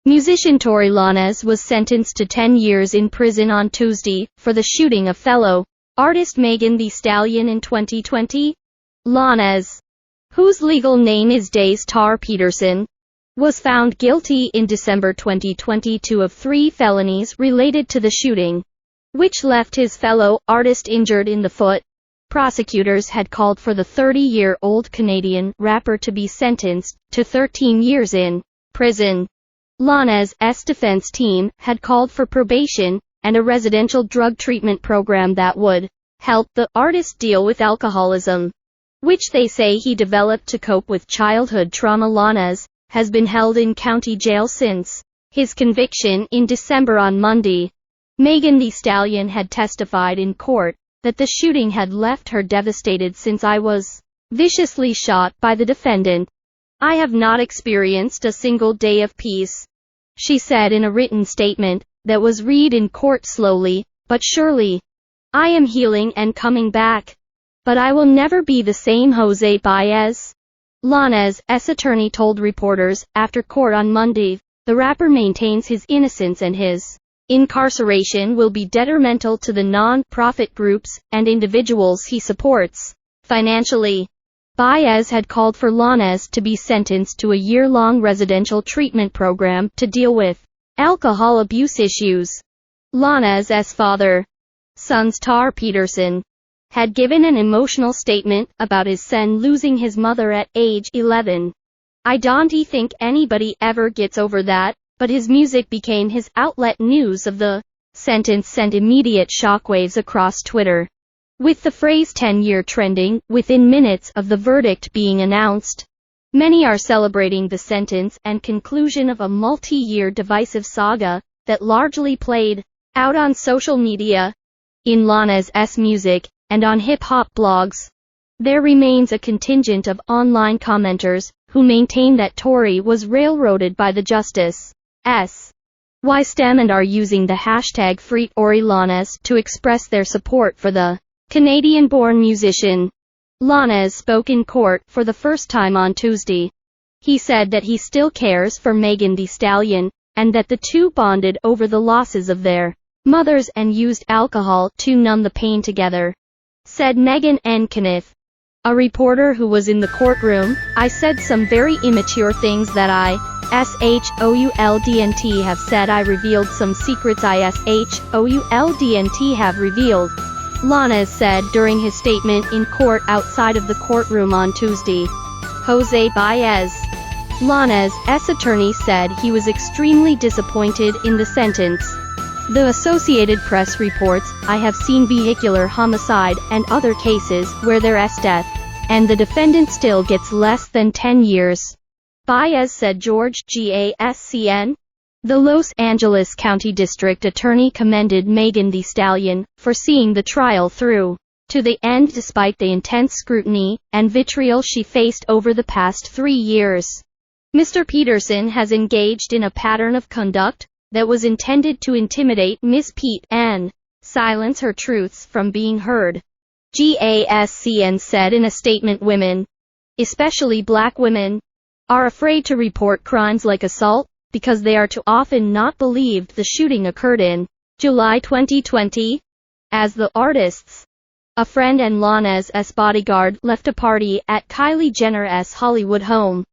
Musician Tory Lanez was sentenced to 10 years in prison on Tuesday for the shooting of fellow artist Megan Thee Stallion in 2020. Lanez, whose legal name is Tory Peterson, was found guilty in December 2022 of 3 felonies related to the shooting, which left his fellow artist injured in the foot. Prosecutors had called for the 30-year-old Canadian rapper to be sentenced to 13 years in prison. Lanez's defense team had called for probation and a residential drug treatment program that would help the artist deal with alcoholism, which they say he developed to cope with childhood trauma. Lanez has been held in county jail since his conviction in December. On Monday, Megan Thee Stallion had testified in court that the shooting had left her devastated. "Since I was viciously shot by the defendant, I have not experienced a single day of peace," she said in a written statement that was read in court slowly but surely. "I am healing and coming back, but I will never be the same." Jose Baez, Lanez's attorney, told reporters after court on Monday. The rapper maintains his innocence and his incarceration will be detrimental to the non-profit groups and individuals he supports financially. Baez had called for Lanez to be sentenced to a year-long residential treatment program to deal with alcohol abuse issues. Lanez's father, sons Tory Peterson, had given an emotional statement about his son losing his mother at age 11. "I don't think anybody ever gets over that," but his music became his outlet. News of the sentence sent immediate shockwaves across Twitter, with the phrase 10-year trending within minutes of the verdict being announced. Many are celebrating the sentence and conclusion of a multi-year divisive saga that largely played out on social media, in Lanez's music, and on hip-hop blogs. There remains a contingent of online commenters who maintain that Tory was railroaded by the justice system and are using the hashtag #FreeToryLanez to express their support for the Canadian-born musician. Lanez spoke in court for the first time on Tuesday. He said that he still cares for Megan Thee Stallion, and that the two bonded over the losses of their mothers and used alcohol to numb the pain together. Said Megan Kenneth, a reporter who was in the courtroom, "I said some very immature things that I shouldn't have said. I revealed some secrets I shouldn't have revealed," Lanez said during his statement in court outside of the courtroom on Tuesday. Jose Baez, Lanez's attorney, said he was extremely disappointed in the sentence. The Associated Press reports, "I have seen vehicular homicide and other cases where there's death, and the defendant still gets less than 10 years. Baez said. George Gascon, the Los Angeles County District Attorney, commended Megan Thee Stallion for seeing the trial through to the end despite the intense scrutiny and vitriol she faced over the past 3 years. "Mr. Peterson has engaged in a pattern of conduct that was intended to intimidate Ms. Pete and silence her truths from being heard," Gascon said in a statement. "Women, especially black women, are afraid to report crimes like assault because they are too often not believed." The shooting occurred in July 2020, as the artist's a friend and Lanez's bodyguard left a party at Kylie Jenner's Hollywood home.